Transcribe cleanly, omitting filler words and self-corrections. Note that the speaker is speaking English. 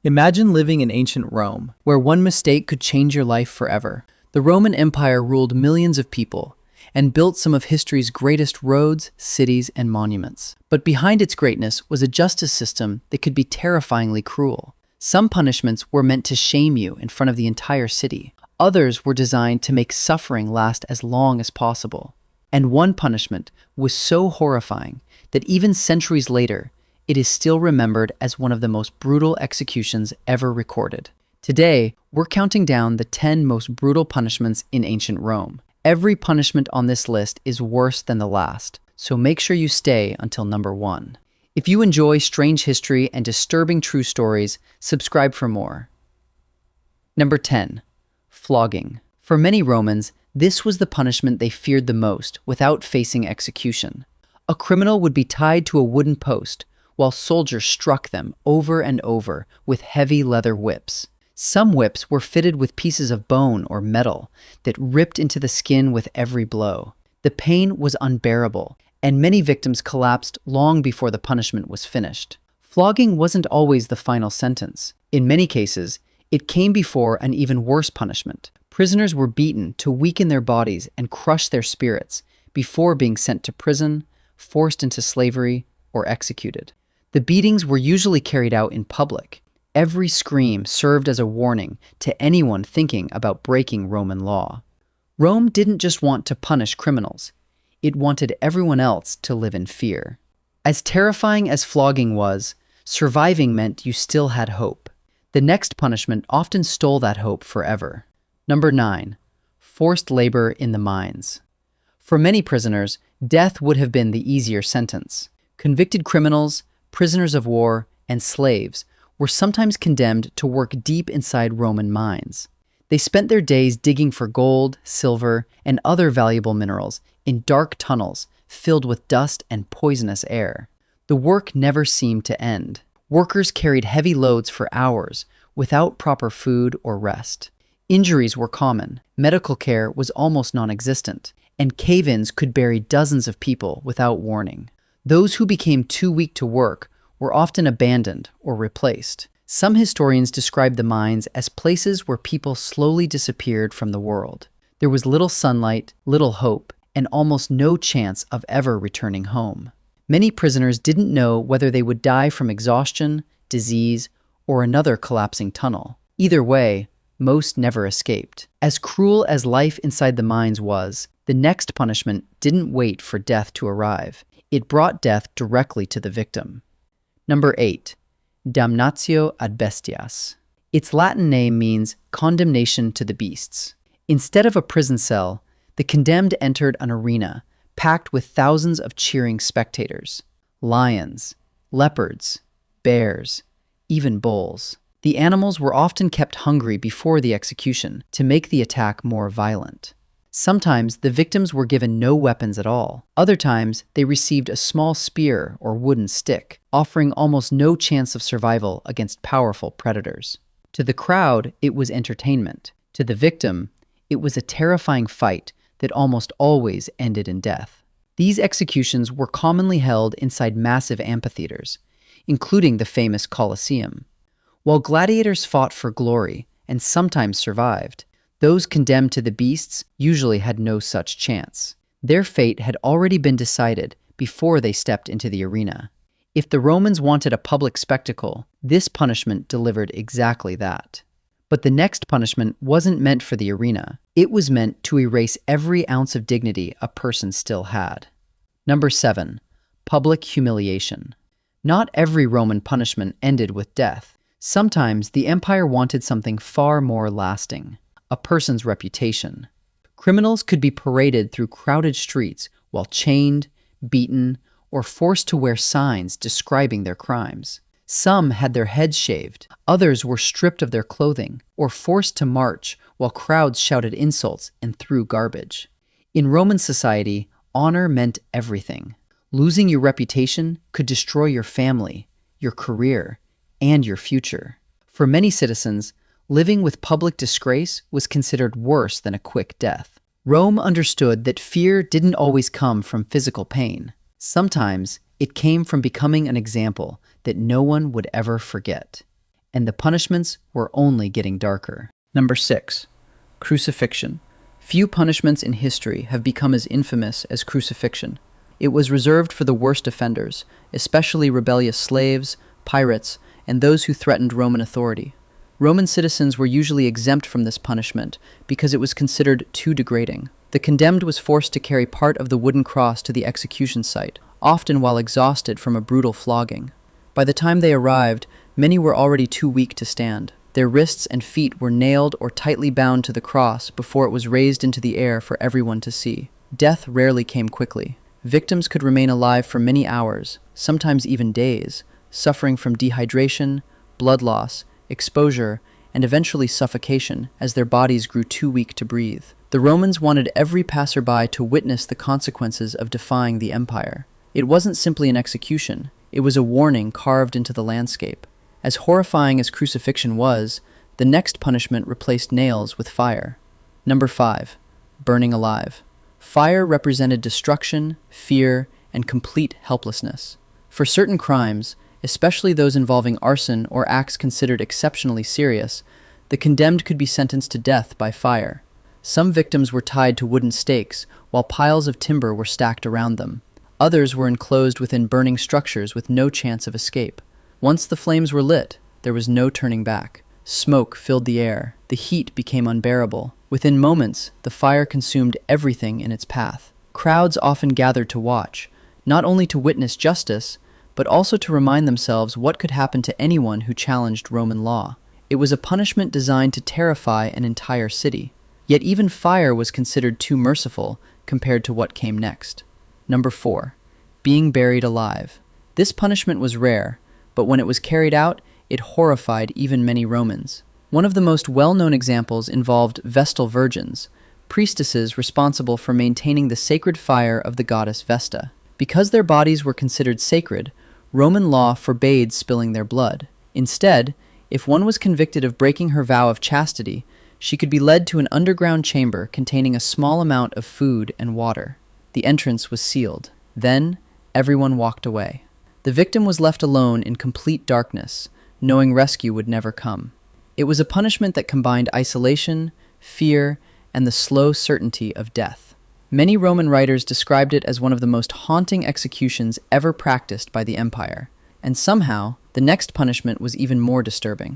Imagine living in ancient Rome, where one mistake could change your life forever. The Roman Empire ruled millions of people and built some of history's greatest roads, cities, and monuments. But behind its greatness was a justice system that could be terrifyingly cruel. Some punishments were meant to shame you in front of the entire city. Others were designed to make suffering last as long as possible. And one punishment was so horrifying that even centuries later, it is still remembered as one of the most brutal executions ever recorded. Today, we're counting down the 10 most brutal punishments in ancient Rome. Every punishment on this list is worse than the last, so make sure you stay until number 1. If you enjoy strange history and disturbing true stories, subscribe for more. Number 10. Flogging. For many Romans, this was the punishment they feared the most without facing execution. A criminal would be tied to a wooden post, while soldiers struck them over and over with heavy leather whips. Some whips were fitted with pieces of bone or metal that ripped into the skin with every blow. The pain was unbearable, and many victims collapsed long before the punishment was finished. Flogging wasn't always the final sentence. In many cases, it came before an even worse punishment. Prisoners were beaten to weaken their bodies and crush their spirits before being sent to prison, forced into slavery, or executed. The beatings were usually carried out in public. Every scream served as a warning to anyone thinking about breaking Roman law. Rome didn't just want to punish criminals. It wanted everyone else to live in fear. As terrifying as flogging was, surviving meant you still had hope. The next punishment often stole that hope forever. Number 9. Forced labor in the mines. For many prisoners, death would have been the easier sentence. Convicted criminals, prisoners of war, and slaves were sometimes condemned to work deep inside Roman mines. They spent their days digging for gold, silver, and other valuable minerals in dark tunnels filled with dust and poisonous air. The work never seemed to end. Workers carried heavy loads for hours without proper food or rest. Injuries were common, medical care was almost non-existent, and cave-ins could bury dozens of people without warning. Those who became too weak to work were often abandoned or replaced. Some historians describe the mines as places where people slowly disappeared from the world. There was little sunlight, little hope, and almost no chance of ever returning home. Many prisoners didn't know whether they would die from exhaustion, disease, or another collapsing tunnel. Either way, most never escaped. As cruel as life inside the mines was, the next punishment didn't wait for death to arrive. It brought death directly to the victim. Number 8. Damnatio ad bestias. Its Latin name means condemnation to the beasts. Instead of a prison cell, the condemned entered an arena packed with thousands of cheering spectators. Lions, leopards, bears, even bulls. The animals were often kept hungry before the execution to make the attack more violent. Sometimes the victims were given no weapons at all. Other times they received a small spear or wooden stick, offering almost no chance of survival against powerful predators. To the crowd, it was entertainment. To the victim, it was a terrifying fight that almost always ended in death. These executions were commonly held inside massive amphitheaters, including the famous Colosseum. While gladiators fought for glory and sometimes survived, those condemned to the beasts usually had no such chance. Their fate had already been decided before they stepped into the arena. If the Romans wanted a public spectacle, this punishment delivered exactly that. But the next punishment wasn't meant for the arena. It was meant to erase every ounce of dignity a person still had. Number 7. Public humiliation. Not every Roman punishment ended with death. Sometimes the empire wanted something far more lasting. A person's reputation. Criminals could be paraded through crowded streets while chained, beaten, or forced to wear signs describing their crimes. Some had their heads shaved, others were stripped of their clothing, or forced to march while crowds shouted insults and threw garbage. In Roman society, honor meant everything. Losing your reputation could destroy your family, your career, and your future. For many citizens, living with public disgrace was considered worse than a quick death. Rome understood that fear didn't always come from physical pain. Sometimes it came from becoming an example that no one would ever forget. and the punishments were only getting darker. Number 6. Crucifixion. Few punishments in history have become as infamous as crucifixion. It was reserved for the worst offenders, especially rebellious slaves, pirates, and those who threatened Roman authority. Roman citizens were usually exempt from this punishment because it was considered too degrading. The condemned was forced to carry part of the wooden cross to the execution site, often while exhausted from a brutal flogging. By the time they arrived, many were already too weak to stand. Their wrists and feet were nailed or tightly bound to the cross before it was raised into the air for everyone to see. Death rarely came quickly. Victims could remain alive for many hours, sometimes even days, suffering from dehydration, blood loss, exposure, and eventually suffocation as their bodies grew too weak to breathe. The Romans wanted every passerby to witness the consequences of defying the empire. It wasn't simply an execution, it was a warning carved into the landscape. As horrifying as crucifixion was, the next punishment replaced nails with fire. Number 5. Burning alive. Fire represented destruction, fear, and complete helplessness. For certain crimes, especially those involving arson or acts considered exceptionally serious, the condemned could be sentenced to death by fire. Some victims were tied to wooden stakes, while piles of timber were stacked around them. Others were enclosed within burning structures with no chance of escape. Once the flames were lit, there was no turning back. Smoke filled the air. The heat became unbearable. Within moments, the fire consumed everything in its path. Crowds often gathered to watch, not only to witness justice, but also to remind themselves what could happen to anyone who challenged Roman law. It was a punishment designed to terrify an entire city. Yet even fire was considered too merciful compared to what came next. Number 4. Being buried alive. This punishment was rare, but when it was carried out, it horrified even many Romans. One of the most well-known examples involved Vestal virgins, priestesses responsible for maintaining the sacred fire of the goddess Vesta. Because their bodies were considered sacred, Roman law forbade spilling their blood. Instead, if one was convicted of breaking her vow of chastity, she could be led to an underground chamber containing a small amount of food and water. The entrance was sealed. Then, everyone walked away. The victim was left alone in complete darkness, knowing rescue would never come. It was a punishment that combined isolation, fear, and the slow certainty of death. Many Roman writers described it as one of the most haunting executions ever practiced by the empire, and somehow, the next punishment was even more disturbing.